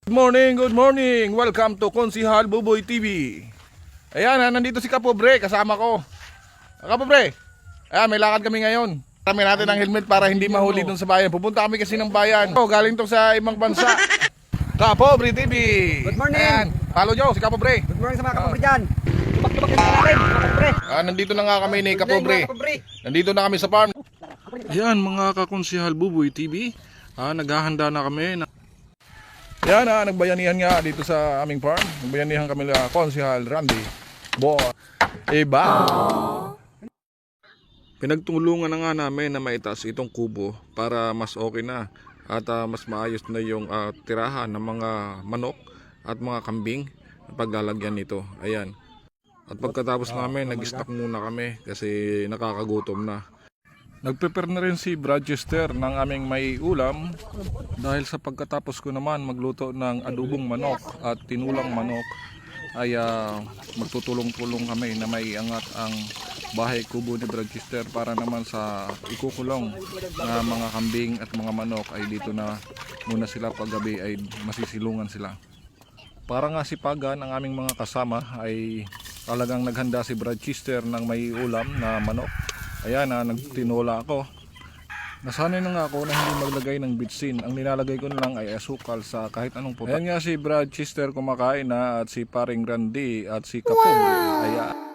Good morning! Welcome to Konsihal Buboy TV. Ayan, nandito si Kapobre, kasama ko. Kapobre, ayan, may lakad kami ngayon. Kami natin ang helmet para hindi mahuli dun sa bayan. Pupunta kami kasi ng bayan. Galing to sa ibang bansa. Kapobre TV. Good morning. Ayan, follow nyo si Kapobre. Good morning sa mga kapobre dyan. Tubak-tubak na natin, mga kapobre. Nandito na nga kami ni Kapobre. Nandito na kami sa farm. Ayan, mga kakonsihal Buboy TV. Naghahanda na kami. Yan nagbayanihan nga dito sa aming farm. Nagbayanihan kami na Konsihal Randy Bo Iba. Pinagtulungan na nga namin na maitaas itong kubo para mas okay na at mas maayos na yung tirahan ng mga manok at mga kambing na paglalagyan nito. Ayan. At pagkatapos namin nag-stock muna kami kasi nakakagutom na. Nagprepare na rin si Bradchester ng aming may ulam dahil sa pagkatapos ko naman magluto ng adubong manok at tinulang manok ay magtutulong-tulong kami na may angat ang bahay kubo ni Bradchester para naman sa ikukulong na mga kambing at mga manok ay dito na muna sila paggabi ay masisilungan sila. Para nga sipagan ang aming mga kasama ay talagang naghanda si Bradchester ng may ulam na manok. Ayan, nagtinola ako. Nasanay na nga ako na hindi maglagay ng bitsin. Ang nilalagay ko na lang ay asukal sa kahit anong puta. Ayan nga si Bradchester kumakain na at si paring Randy at si Kapobre. Ayan.